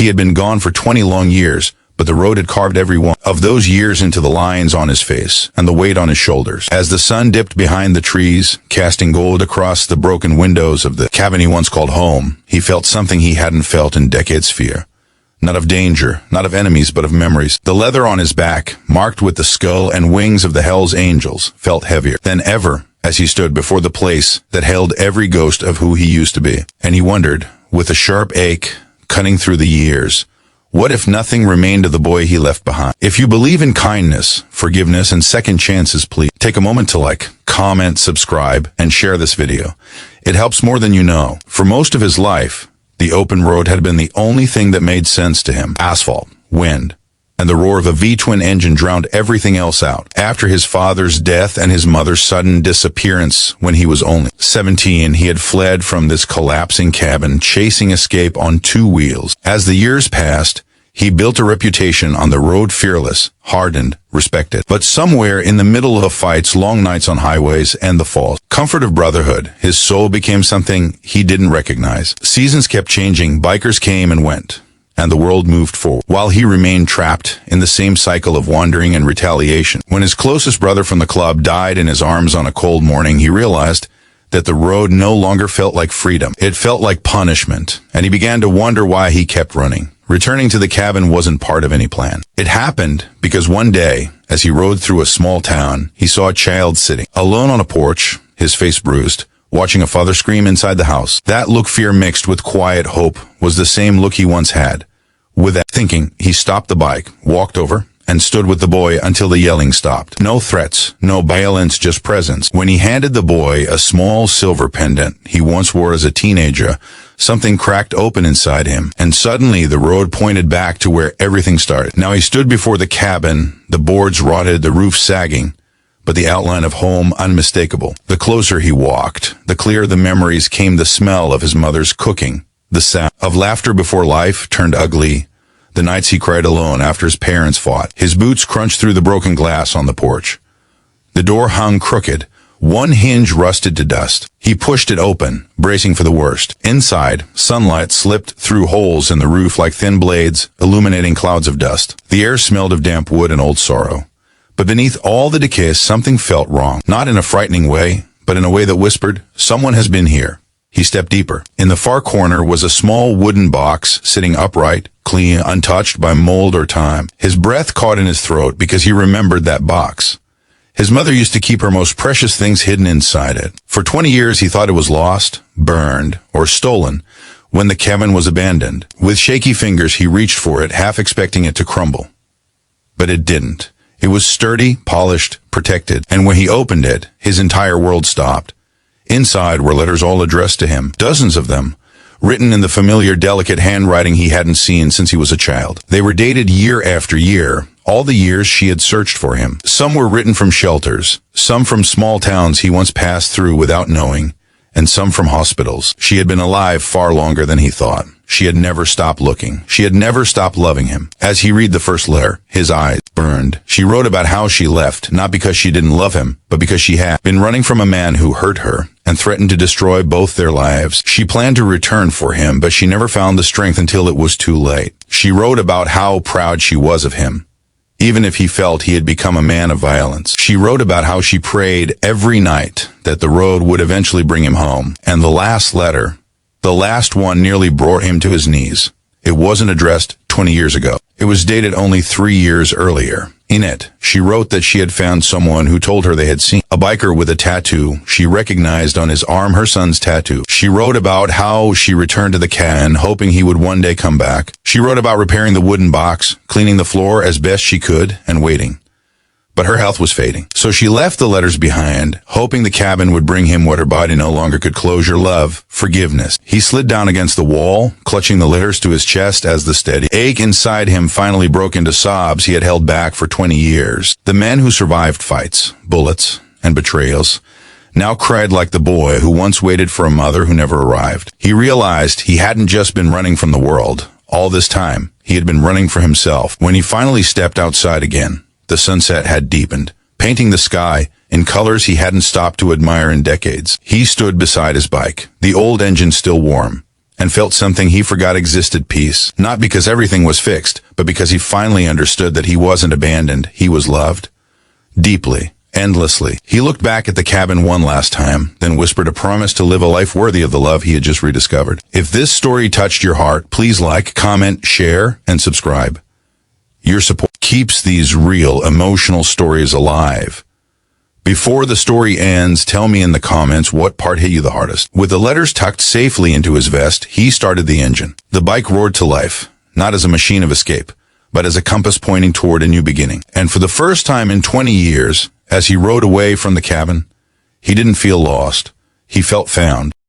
He had been gone for 20 long years, but the road had carved every one of those years into the lines on his face and the weight on his shoulders. As the sun dipped behind the trees, casting gold across the broken windows of the cabin he once called home, he felt something he hadn't felt in decades. Fear. Not of danger, not of enemies, but of memories. The leather on his back, marked with the skull and wings of the Hell's Angels, felt heavier than ever as he stood before the place that held every ghost of who he used to be. And he wondered, with a sharp ache cutting through the years, what if nothing remained of the boy he left behind? If you believe in kindness, forgiveness, and second chances, please take a moment to like, comment, subscribe, and share this video. It helps more than you know. For most of his life, the open road had been the only thing that made sense to him. Asphalt, wind, and the roar of a V-twin engine drowned everything else out. After his father's death and his mother's sudden disappearance when he was only 17, he had fled from this collapsing cabin, chasing escape on two wheels. As the years passed, he built a reputation on the road, fearless, hardened, respected. But somewhere in the middle of fights, long nights on highways, and the false comfort of brotherhood, his soul became something he didn't recognize. Seasons kept changing, bikers came and went, and the world moved forward, while he remained trapped in the same cycle of wandering and retaliation. When his closest brother from the club died in his arms on a cold morning, he realized that the road no longer felt like freedom. It felt like punishment, and he began to wonder why he kept running. Returning to the cabin wasn't part of any plan. It happened because one day, as he rode through a small town, he saw a child sitting alone on a porch, his face bruised, watching a father scream inside the house. That look, fear mixed with quiet hope, was the same look he once had. With that thinking, he stopped the bike, walked over, and stood with the boy until the yelling stopped. No threats, no violence, just presence. When he handed the boy a small silver pendant he once wore as a teenager, something cracked open inside him, and suddenly the road pointed back to where everything started. Now he stood before the cabin, the boards rotted, the roof sagging, but the outline of home unmistakable. The closer he walked, the clearer the memories came, the smell of his mother's cooking, the sound of laughter before life turned ugly, the nights he cried alone after his parents fought. His boots crunched through the broken glass on the porch. The door hung crooked, one hinge rusted to dust. He pushed it open, bracing for the worst. Inside, sunlight slipped through holes in the roof like thin blades, illuminating clouds of dust. The air smelled of damp wood and old sorrow. But beneath all the decay, something felt wrong. Not in a frightening way, but in a way that whispered, someone has been here. He stepped deeper. In the far corner was a small wooden box, sitting upright, clean, untouched by mold or time. His breath caught in his throat because he remembered that box. His mother used to keep her most precious things hidden inside it. For 20 years he thought it was lost, burned, or stolen when the cabin was abandoned. With shaky fingers he reached for it, half expecting it to crumble. But it didn't. It was sturdy, polished, protected, and when he opened it, his entire world stopped. Inside were letters all addressed to him, dozens of them, written in the familiar, delicate handwriting he hadn't seen since he was a child. They were dated year after year, all the years she had searched for him. Some were written from shelters, some from small towns he once passed through without knowing, and some from hospitals. She had been alive far longer than he thought. She had never stopped looking. She had never stopped loving him. As he read the first letter, his eyes burned. She wrote about how she left, not because she didn't love him, but because she had been running from a man who hurt her and threatened to destroy both their lives. She planned to return for him, but she never found the strength until it was too late. She wrote about how proud she was of him, even if he felt he had become a man of violence. She wrote about how she prayed every night that the road would eventually bring him home. And the last letter, the last one, nearly brought him to his knees. It wasn't addressed 20 years ago. It was dated only 3 years earlier. In it, she wrote that she had found someone who told her they had seen a biker with a tattoo. She recognized on his arm her son's tattoo. She wrote about how she returned to the cabin, hoping he would one day come back. She wrote about repairing the wooden box, cleaning the floor as best she could, and waiting. But her health was fading. So she left the letters behind, hoping the cabin would bring him what her body no longer could: closure, love, forgiveness. He slid down against the wall, clutching the letters to his chest as the steady ache inside him finally broke into sobs he had held back for 20 years. The men who survived fights, bullets, and betrayals now cried like the boy who once waited for a mother who never arrived. He realized he hadn't just been running from the world. All this time, he had been running for himself. When he finally stepped outside again, the sunset had deepened, painting the sky in colors he hadn't stopped to admire in decades. He stood beside his bike, the old engine still warm, and felt something he forgot existed: peace. Not because everything was fixed, but because he finally understood that he wasn't abandoned, he was loved. Deeply, endlessly. He looked back at the cabin one last time, then whispered a promise to live a life worthy of the love he had just rediscovered. If this story touched your heart, please like, comment, share, and subscribe. Your support keeps these real, emotional stories alive. Before the story ends, tell me in the comments what part hit you the hardest. With the letters tucked safely into his vest, he started the engine. The bike roared to life, not as a machine of escape, but as a compass pointing toward a new beginning. And for the first time in 20 years, as he rode away from the cabin, he didn't feel lost. He felt found.